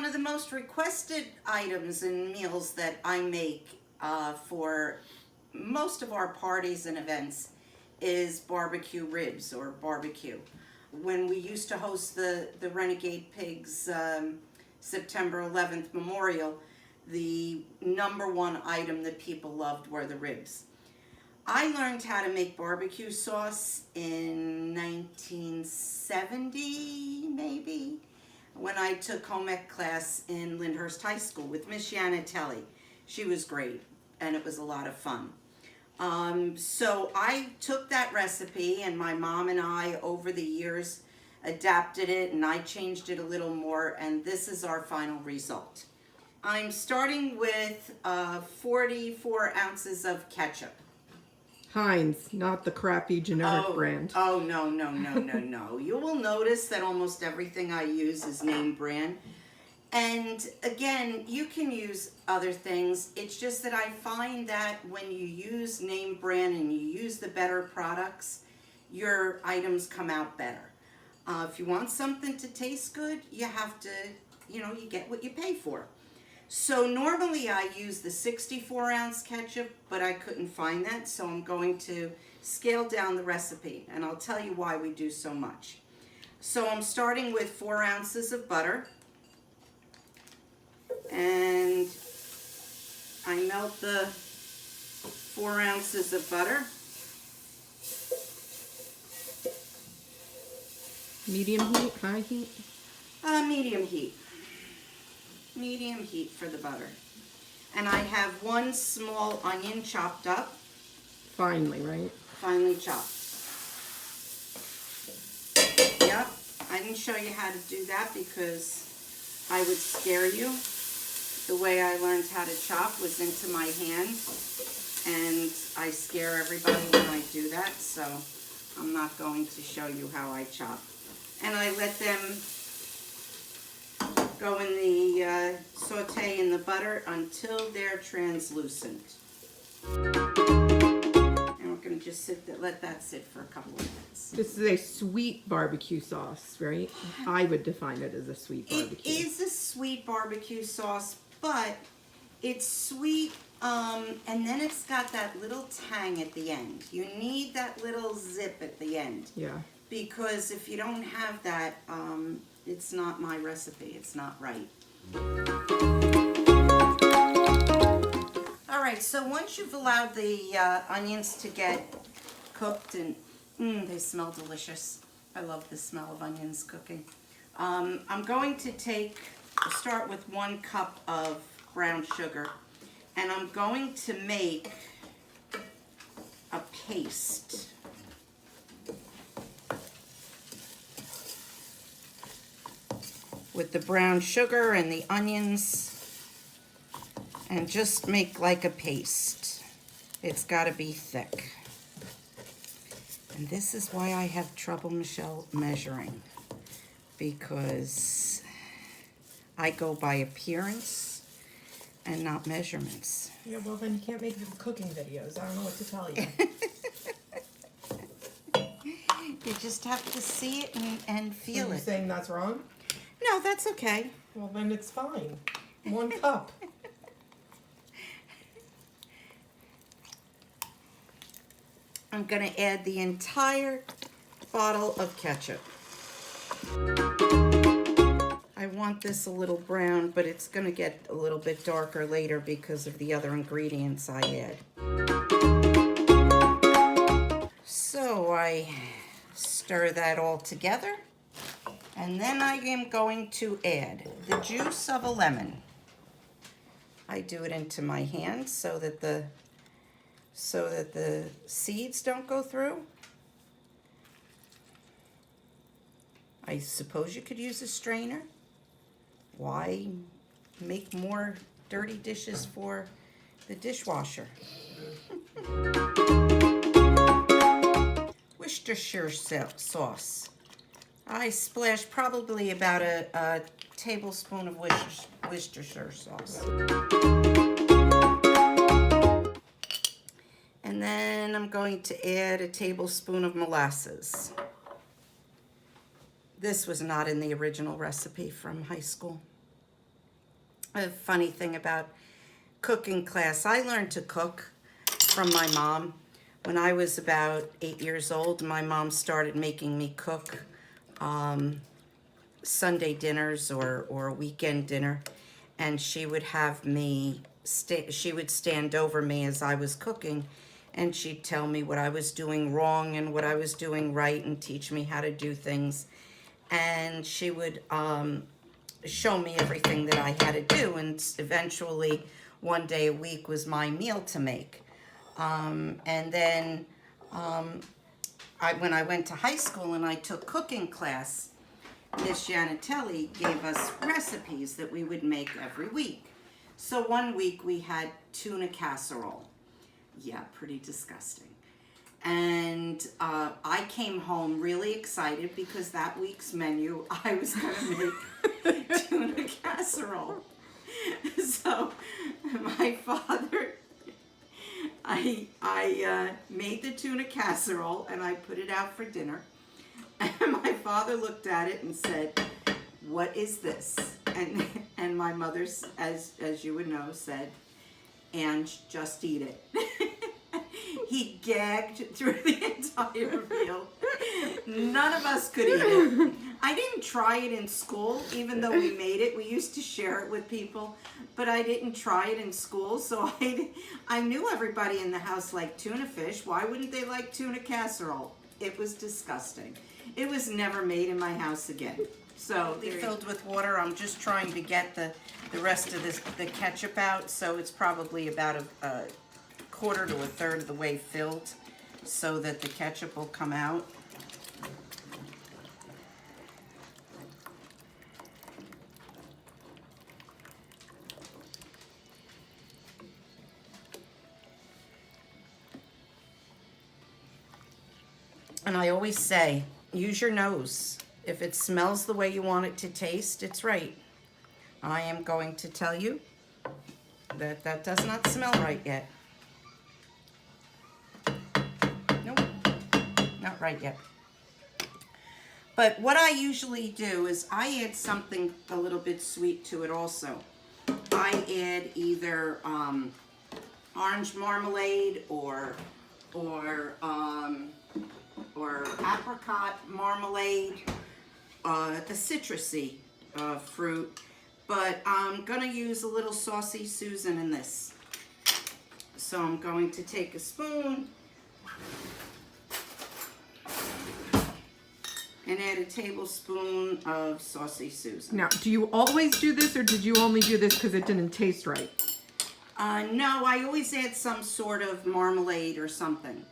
of the most requested items and meals that I make for most of our parties and events is barbecue ribs or barbecue. When we used to host the Renegade Pigs September 11th Memorial, the #1 item that people loved were the ribs. I learned how to make barbecue sauce in 1970, maybe, when I took home ec class in Lyndhurst High School with Miss Yanatelli. She was great, and it was a lot of fun. So I took that recipe, and my mom and I, over the years, adapted it, and I changed it a little more, and this is our final result. I'm starting with 44 ounces of ketchup. Heinz, not the crappy generic brand. Oh, no, no, no, no, no. You will notice that almost everything I use is name brand. And again, you can use other things. It's just that I find that when you use name brand and you use the better products, your items come out better. If you want something to taste good, you have to, you get what you pay for. So normally I use the 64-ounce ketchup, but I couldn't find that, so I'm going to scale down the recipe, and I'll tell you why we do so much. So I'm starting with 4 ounces of butter, and I melt the 4 ounces of butter. Medium heat, high heat? Medium heat. Medium heat for the butter. And I have 1 small onion chopped up. Finely, right? Finely chopped. Yep, I didn't show you how to do that because I would scare you. The way I learned how to chop was into my hand, and I scare everybody when I do that, so I'm not going to show you how I chop. And I let them go in the saute in the butter until they're translucent. And we're going to just let that sit for a couple of minutes. This is a sweet barbecue sauce, right? I would define it as a sweet barbecue. It is a sweet barbecue sauce, but it's sweet, and then it's got that little tang at the end. You need that little zip at the end. Yeah. Because if you don't have that, it's not my recipe. It's not right. All right, so once you've allowed the onions to get cooked, and they smell delicious. I love the smell of onions cooking. I'm going to start with 1 cup of brown sugar, and I'm going to make a paste. With the brown sugar and the onions, and just make like a paste. It's got to be thick. And this is why I have trouble, Michelle, measuring, because I go by appearance and not measurements. Yeah, well then you can't make cooking videos. I don't know what to tell you. You just have to see it and feel Are you it. saying that's wrong? No, that's okay. Well then it's fine. 1 cup. I'm going to add the entire bottle of ketchup. I want this a little brown, but it's going to get a little bit darker later because of the other ingredients I add. So I stir that all together, and then I am going to add the juice of a lemon. I do it into my hand so that the seeds don't go through. I suppose you could use a strainer. Why make more dirty dishes for the dishwasher? Worcestershire sauce. I splash probably about a tablespoon of Worcestershire sauce. And then I'm going to add a tablespoon of molasses. This was not in the original recipe from high school. A funny thing about cooking class, I learned to cook from my mom. When I was about 8 years old, my mom started making me cook Sunday dinners or weekend dinner, and she would have me she would stand over me as I was cooking, and she'd tell me what I was doing wrong and what I was doing right and teach me how to do things. And she would show me everything that I had to do, and eventually one day a week was my meal to make. And then when I went to high school and I took cooking class, Miss Janatelli gave us recipes that we would make every week. So one week we had tuna casserole. Yeah, pretty disgusting. And I came home really excited because that week's menu, I was going to make tuna casserole. So my father, I made the tuna casserole and I put it out for dinner. And my father looked at it and said, "What is this?" And my mother, as you would know, said, "And just eat it." He gagged through the entire meal. None of us could eat it. I didn't try it in school, even though we made it. We used to share it with people, but I didn't try it in school. So I knew everybody in the house liked tuna fish. Why wouldn't they like tuna casserole? It was disgusting. It was never made in my house again. So they're filled with water. I'm just trying to get the rest of the ketchup out. So it's probably about a quarter to a third of the way filled so that the ketchup will come out. And I always say, use your nose. If it smells the way you want it to taste, it's right. I am going to tell you that that does not smell right yet. Nope, not right yet. But what I usually do is I add something a little bit sweet to it also. I add either orange marmalade or apricot marmalade, a citrusy fruit, but I'm gonna use a little SaucySusan in this. So I'm going to take a spoon and add a tablespoon of SaucySusan. Now, do you always do this, or did you only do this because it didn't taste right? No, I always add some sort of marmalade or something.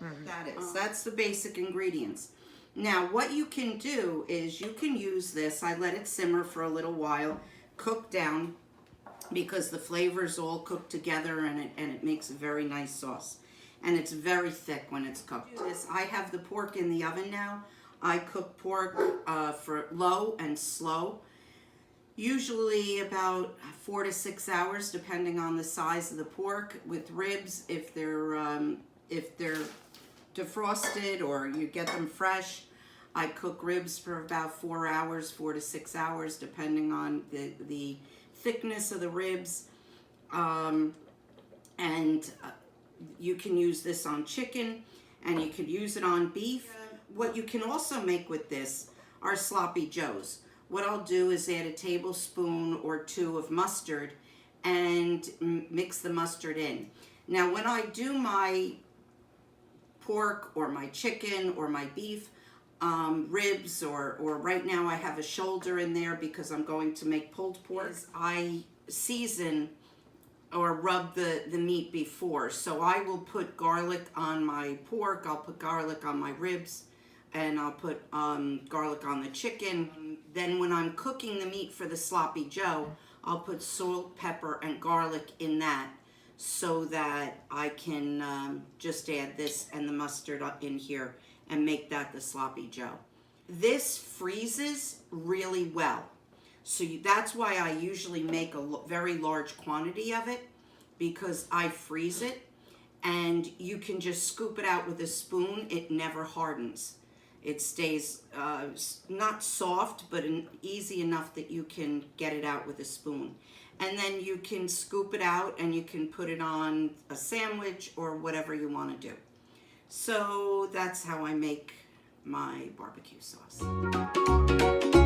That's the basic ingredients. Now, what you can do is you can use this. I let it simmer for a little while, cook down, because the flavors all cook together and it makes a very nice sauce. And it's very thick when it's cooked. I have the pork in the oven now. I cook pork for low and slow. Usually about 4 to 6 hours, depending on the size of the pork. With ribs, if they're defrosted or you get them fresh, I cook ribs for about 4 hours, 4 to 6 hours, depending on the thickness of the ribs. You can use this on chicken, and you can use it on beef. What you can also make with this are sloppy joes. What I'll do is add a tablespoon or 2 of mustard and mix the mustard in. Now, when I do my pork or my chicken or my beef, ribs, or right now I have a shoulder in there because I'm going to make pulled pork, I season or rub the meat before. So I will put garlic on my pork, I'll put garlic on my ribs, and I'll put garlic on the chicken. Then when I'm cooking the meat for the sloppy joe, I'll put salt, pepper, and garlic in that so that I can just add this and the mustard in here and make that the sloppy joe. This freezes really well. So that's why I usually make a very large quantity of it, because I freeze it, and you can just scoop it out with a spoon. It never hardens. It stays not soft, but easy enough that you can get it out with a spoon. and then you can scoop it out and you can put it on a sandwich or whatever you want to do. So that's how I make my barbecue sauce.